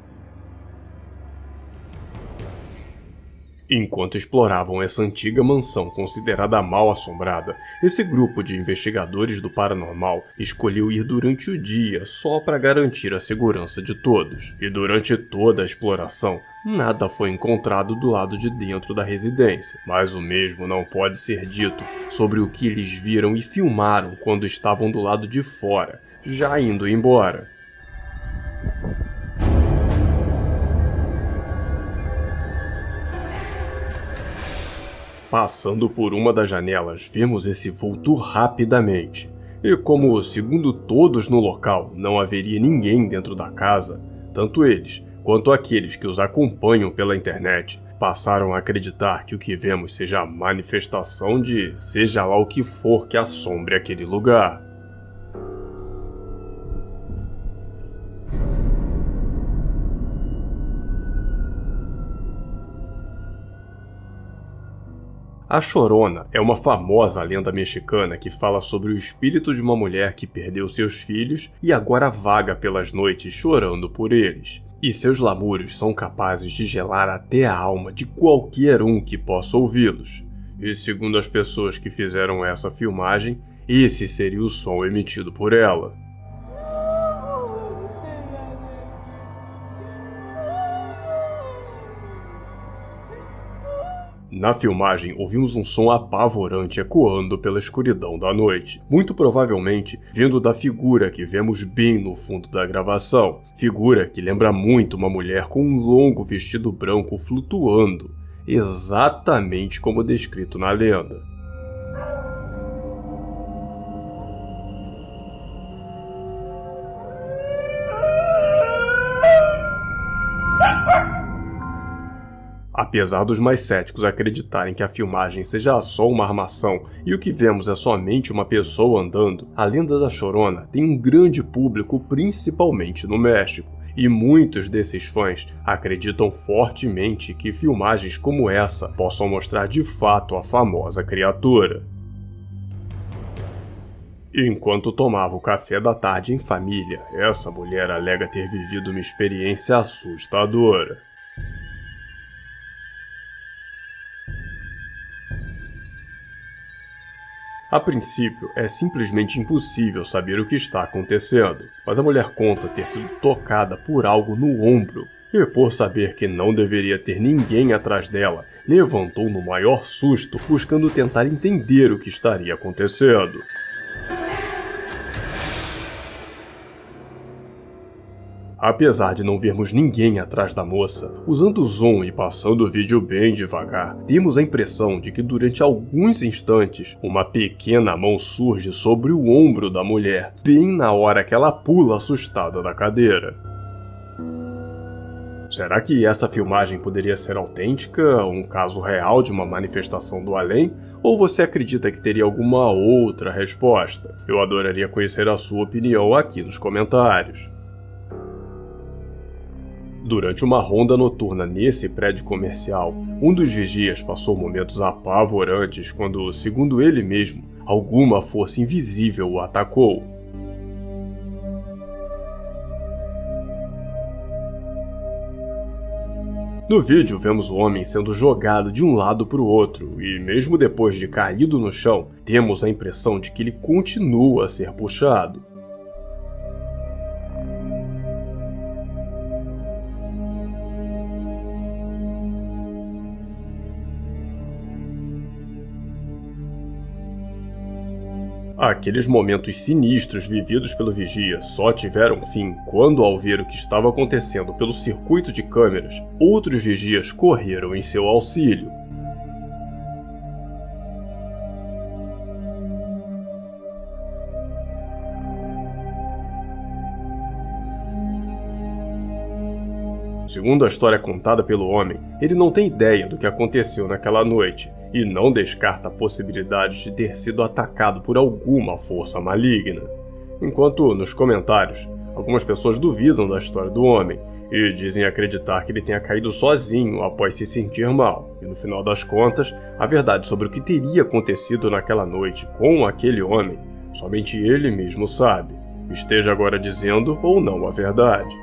Enquanto exploravam essa antiga mansão considerada mal assombrada, esse grupo de investigadores do paranormal escolheu ir durante o dia só para garantir a segurança de todos. E durante toda a exploração, nada foi encontrado do lado de dentro da residência. Mas o mesmo não pode ser dito sobre o que eles viram e filmaram quando estavam do lado de fora, já indo embora. Passando por uma das janelas, vemos esse vulto rapidamente. E como, segundo todos no local, não haveria ninguém dentro da casa, tanto eles quanto aqueles que os acompanham pela internet passaram a acreditar que o que vemos seja a manifestação de seja lá o que for que assombre aquele lugar. A Chorona é uma famosa lenda mexicana que fala sobre o espírito de uma mulher que perdeu seus filhos e agora vaga pelas noites chorando por eles. E seus lamúrios são capazes de gelar até a alma de qualquer um que possa ouvi-los. E segundo as pessoas que fizeram essa filmagem, esse seria o som emitido por ela. Na filmagem, ouvimos um som apavorante ecoando pela escuridão da noite, muito provavelmente vindo da figura que vemos bem no fundo da gravação, figura que lembra muito uma mulher com um longo vestido branco flutuando, exatamente como descrito na lenda. Apesar dos mais céticos acreditarem que a filmagem seja só uma armação e o que vemos é somente uma pessoa andando, a lenda da Chorona tem um grande público principalmente no México, e muitos desses fãs acreditam fortemente que filmagens como essa possam mostrar de fato a famosa criatura. Enquanto tomava o café da tarde em família, essa mulher alega ter vivido uma experiência assustadora. A princípio, é simplesmente impossível saber o que está acontecendo, mas a mulher conta ter sido tocada por algo no ombro, e por saber que não deveria ter ninguém atrás dela, levantou no maior susto, buscando tentar entender o que estaria acontecendo. Apesar de não vermos ninguém atrás da moça, usando o zoom e passando o vídeo bem devagar, temos a impressão de que durante alguns instantes, uma pequena mão surge sobre o ombro da mulher, bem na hora que ela pula assustada da cadeira. Será que essa filmagem poderia ser autêntica, um caso real de uma manifestação do além? Ou você acredita que teria alguma outra resposta? Eu adoraria conhecer a sua opinião aqui nos comentários. Durante uma ronda noturna nesse prédio comercial, um dos vigias passou momentos apavorantes quando, segundo ele mesmo, alguma força invisível o atacou. No vídeo, vemos o homem sendo jogado de um lado para o outro, e mesmo depois de caído no chão, temos a impressão de que ele continua a ser puxado. Aqueles momentos sinistros vividos pelo vigia só tiveram fim quando, ao ver o que estava acontecendo pelo circuito de câmeras, outros vigias correram em seu auxílio. Segundo a história contada pelo homem, ele não tem ideia do que aconteceu naquela noite, e não descarta a possibilidade de ter sido atacado por alguma força maligna. Enquanto, nos comentários, algumas pessoas duvidam da história do homem e dizem acreditar que ele tenha caído sozinho após se sentir mal. E no final das contas, a verdade sobre o que teria acontecido naquela noite com aquele homem, somente ele mesmo sabe, esteja agora dizendo ou não a verdade.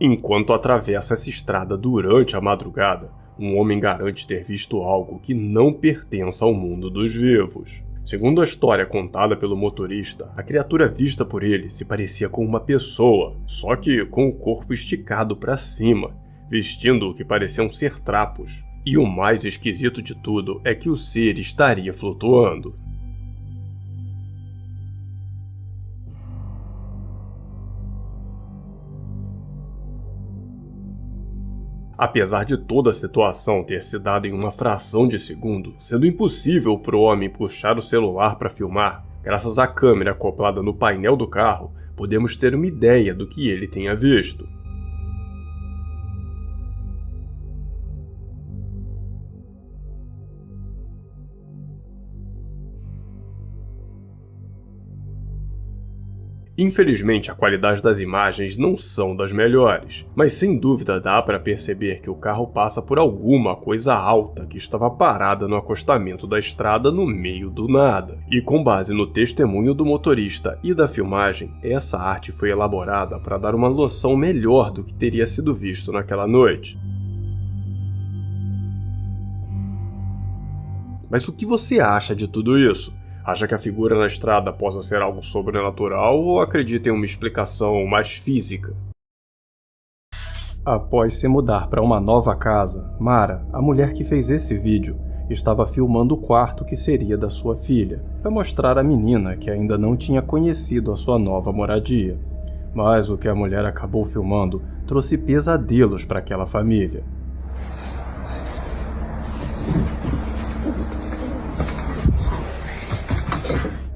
Enquanto atravessa essa estrada durante a madrugada, um homem garante ter visto algo que não pertence ao mundo dos vivos. Segundo a história contada pelo motorista, a criatura vista por ele se parecia com uma pessoa, só que com o corpo esticado para cima, vestindo o que pareciam ser trapos. E o mais esquisito de tudo é que o ser estaria flutuando. Apesar de toda a situação ter se dado em uma fração de segundo, sendo impossível para o homem puxar o celular para filmar, graças à câmera acoplada no painel do carro, podemos ter uma ideia do que ele tenha visto. Infelizmente, a qualidade das imagens não são das melhores, mas sem dúvida dá para perceber que o carro passa por alguma coisa alta que estava parada no acostamento da estrada no meio do nada. E com base no testemunho do motorista e da filmagem, essa arte foi elaborada para dar uma noção melhor do que teria sido visto naquela noite. Mas o que você acha de tudo isso? Acha que a figura na estrada possa ser algo sobrenatural ou acredita em uma explicação mais física? Após se mudar para uma nova casa, Mara, a mulher que fez esse vídeo, estava filmando o quarto que seria da sua filha, para mostrar à menina que ainda não tinha conhecido a sua nova moradia. Mas o que a mulher acabou filmando trouxe pesadelos para aquela família.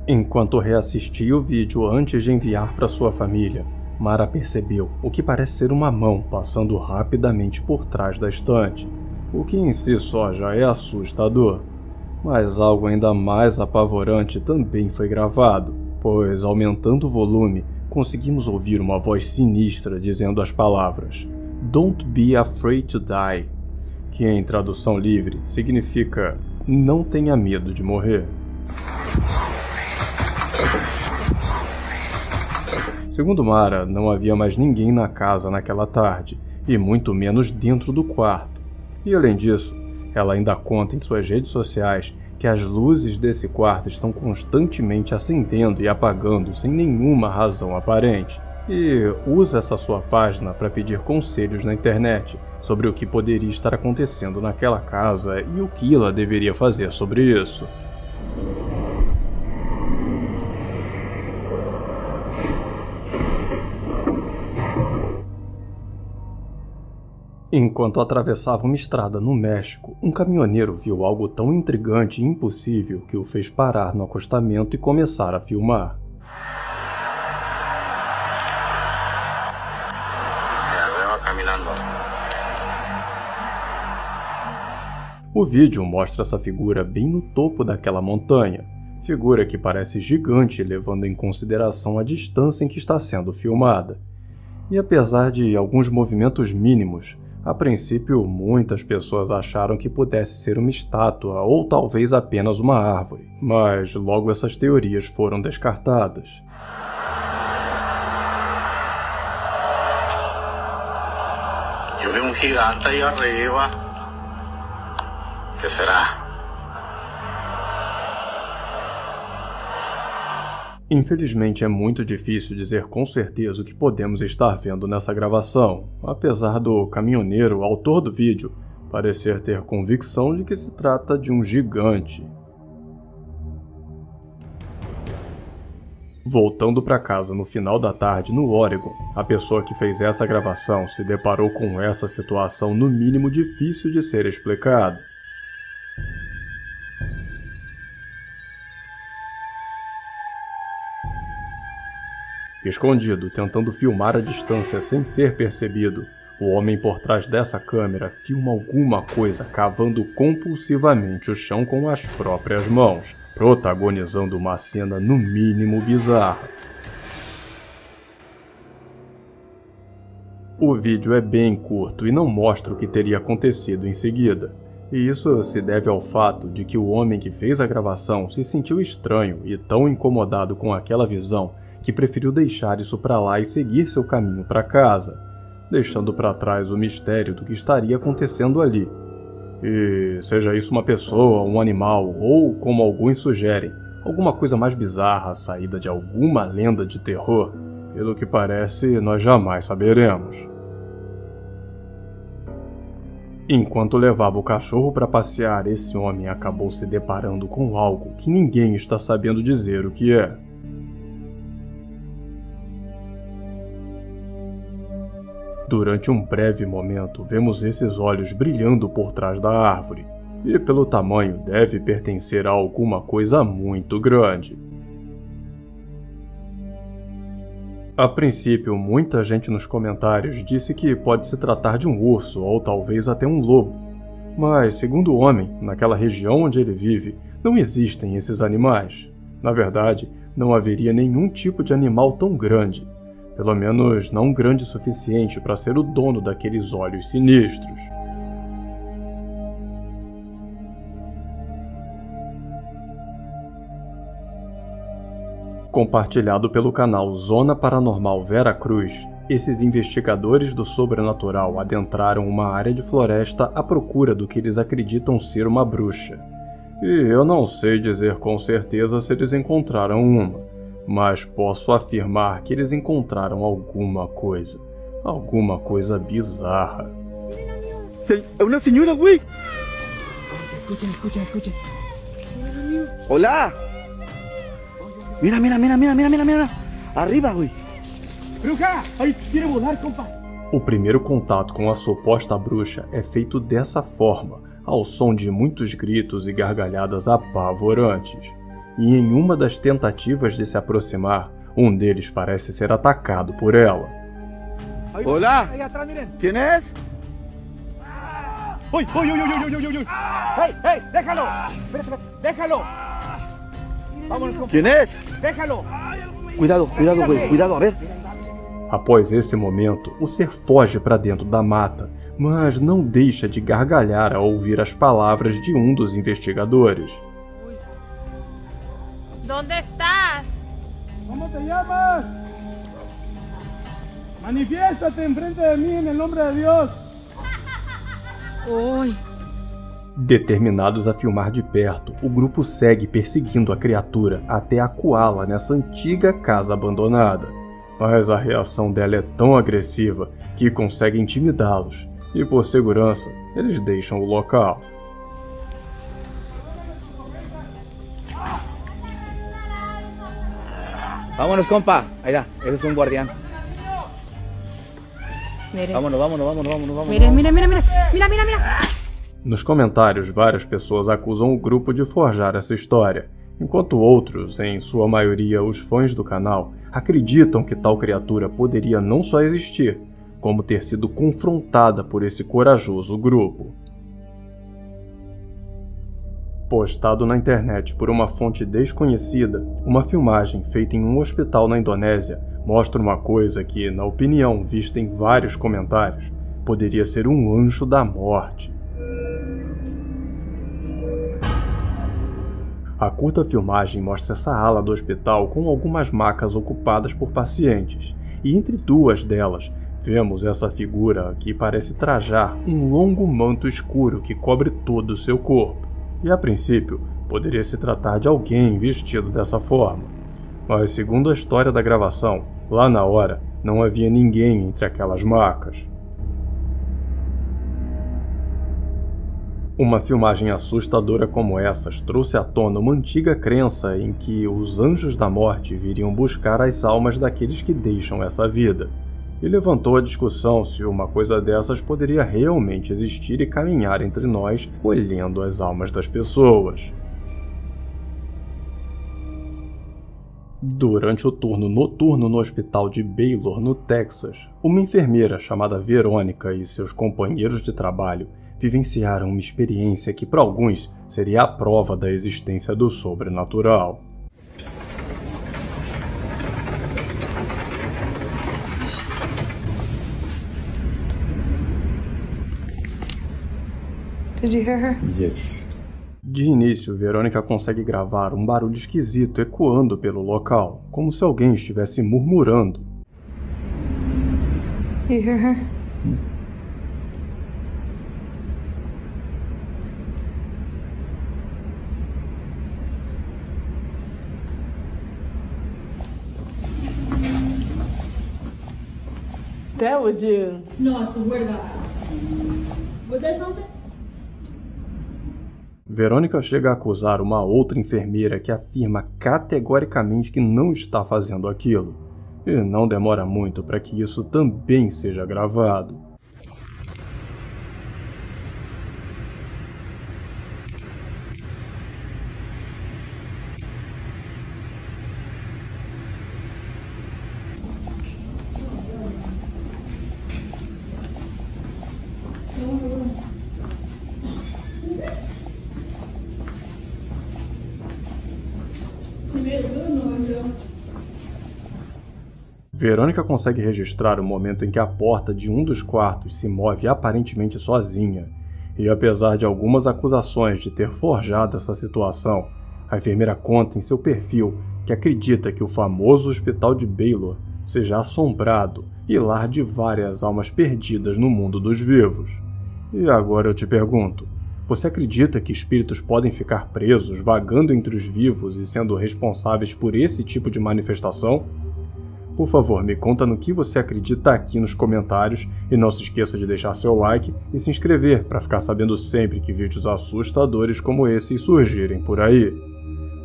Enquanto reassistia o vídeo antes de enviar para sua família, Mara percebeu o que parece ser uma mão passando rapidamente por trás da estante, o que em si só já é assustador. Mas algo ainda mais apavorante também foi gravado, pois, aumentando o volume, conseguimos ouvir uma voz sinistra dizendo as palavras "Don't be afraid to die", que em tradução livre significa "Não tenha medo de morrer". Segundo Mara, não havia mais ninguém na casa naquela tarde, e muito menos dentro do quarto. E além disso, ela ainda conta em suas redes sociais que as luzes desse quarto estão constantemente acendendo e apagando sem nenhuma razão aparente. E usa essa sua página para pedir conselhos na internet sobre o que poderia estar acontecendo naquela casa e o que ela deveria fazer sobre isso. Enquanto atravessava uma estrada no México, um caminhoneiro viu algo tão intrigante e impossível que o fez parar no acostamento e começar a filmar. O vídeo mostra essa figura bem no topo daquela montanha, figura que parece gigante levando em consideração a distância em que está sendo filmada. E apesar de alguns movimentos mínimos, a princípio, muitas pessoas acharam que pudesse ser uma estátua ou talvez apenas uma árvore, mas logo essas teorias foram descartadas. Eu vi um gigante aí arriba. Que será? Infelizmente é muito difícil dizer com certeza o que podemos estar vendo nessa gravação, apesar do caminhoneiro, autor do vídeo, parecer ter convicção de que se trata de um gigante. Voltando para casa no final da tarde no Oregon, a pessoa que fez essa gravação se deparou com essa situação no mínimo difícil de ser explicada. Escondido, tentando filmar a distância sem ser percebido, o homem por trás dessa câmera filma alguma coisa cavando compulsivamente o chão com as próprias mãos, protagonizando uma cena no mínimo bizarra. O vídeo é bem curto e não mostra o que teria acontecido em seguida. E isso se deve ao fato de que o homem que fez a gravação se sentiu estranho e tão incomodado com aquela visão que preferiu deixar isso para lá e seguir seu caminho para casa. deixando para trás o mistério do que estaria acontecendo ali. E seja isso uma pessoa, um animal ou, como alguns sugerem, alguma coisa mais bizarra saída de alguma lenda de terror, pelo que parece, nós jamais saberemos. Enquanto levava o cachorro para passear, esse homem acabou se deparando com algo que ninguém está sabendo dizer o que é. Durante um breve momento, vemos esses olhos brilhando por trás da árvore, e pelo tamanho deve pertencer a alguma coisa muito grande. A princípio, muita gente nos comentários disse que pode se tratar de um urso ou talvez até um lobo, mas, segundo o homem, naquela região onde ele vive, não existem esses animais. Na verdade, não haveria nenhum tipo de animal tão grande. Pelo menos não grande o suficiente para ser o dono daqueles olhos sinistros. Compartilhado pelo canal Zona Paranormal Veracruz, esses investigadores do sobrenatural adentraram uma área de floresta à procura do que eles acreditam ser uma bruxa. E eu não sei dizer com certeza se eles encontraram uma. Mas posso afirmar que eles encontraram alguma coisa bizarra. É uma senhora, güey. Escuchen. Hola. Mira. Arriba, güey. Bruja, ahí quiere volar, compa. O primeiro contato com a suposta bruxa é feito dessa forma, ao som de muitos gritos e gargalhadas apavorantes. E em uma das tentativas de se aproximar, um deles parece ser atacado por ela. Olá! Quem é? Oi! Ei, déjalo! Déjalo! Quem é? Déjalo! Cuidado, güey, cuidado, a ver. Após esse momento, o ser foge para dentro da mata, mas não deixa de gargalhar ao ouvir as palavras de um dos investigadores. ¿Dónde estás? ¿Cómo te llamas? Manifiéstate enfrente de mí en el nombre de Dios. Oi. Determinados a filmar de perto, o grupo segue perseguindo a criatura até acuá-la nessa antiga casa abandonada. Mas a reação dela é tão agressiva que consegue intimidá-los, e por segurança, eles deixam o local. Vámonos, compa. Ahí está, ese es un guardián. Mire. Vámonos. Mira. Nos comentários, várias pessoas acusam o grupo de forjar essa história, enquanto outros, em sua maioria os fãs do canal, acreditam que tal criatura poderia não só existir, como ter sido confrontada por esse corajoso grupo. Postado na internet por uma fonte desconhecida, uma filmagem feita em um hospital na Indonésia mostra uma coisa que, na opinião vista em vários comentários, poderia ser um anjo da morte. A curta filmagem mostra essa ala do hospital com algumas macas ocupadas por pacientes, e entre duas delas, vemos essa figura que parece trajar um longo manto escuro que cobre todo o seu corpo. E a princípio, poderia se tratar de alguém vestido dessa forma. Mas segundo a história da gravação, lá na hora, não havia ninguém entre aquelas macas. Uma filmagem assustadora como essas trouxe à tona uma antiga crença em que os anjos da morte viriam buscar as almas daqueles que deixam essa vida, e levantou a discussão se uma coisa dessas poderia realmente existir e caminhar entre nós, colhendo as almas das pessoas. Durante o turno noturno no hospital de Baylor, no Texas, uma enfermeira chamada Verônica e seus companheiros de trabalho vivenciaram uma experiência que para alguns seria a prova da existência do sobrenatural. Did you hear her? Yes. De início, Verônica consegue gravar um barulho esquisito ecoando pelo local, como se alguém estivesse murmurando. You hear her? That was you. No, I swear to God. Was that something? Verônica chega a acusar uma outra enfermeira que afirma categoricamente que não está fazendo aquilo. E não demora muito para que isso também seja gravado. Verônica consegue registrar o momento em que a porta de um dos quartos se move aparentemente sozinha, e apesar de algumas acusações de ter forjado essa situação, a enfermeira conta em seu perfil que acredita que o famoso hospital de Baylor seja assombrado e lar de várias almas perdidas no mundo dos vivos. E agora eu te pergunto, você acredita que espíritos podem ficar presos, vagando entre os vivos e sendo responsáveis por esse tipo de manifestação? Por favor, me conta no que você acredita aqui nos comentários e não se esqueça de deixar seu like e se inscrever para ficar sabendo sempre que vídeos assustadores como esse surgirem por aí.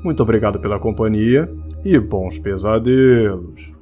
Muito obrigado pela companhia e bons pesadelos!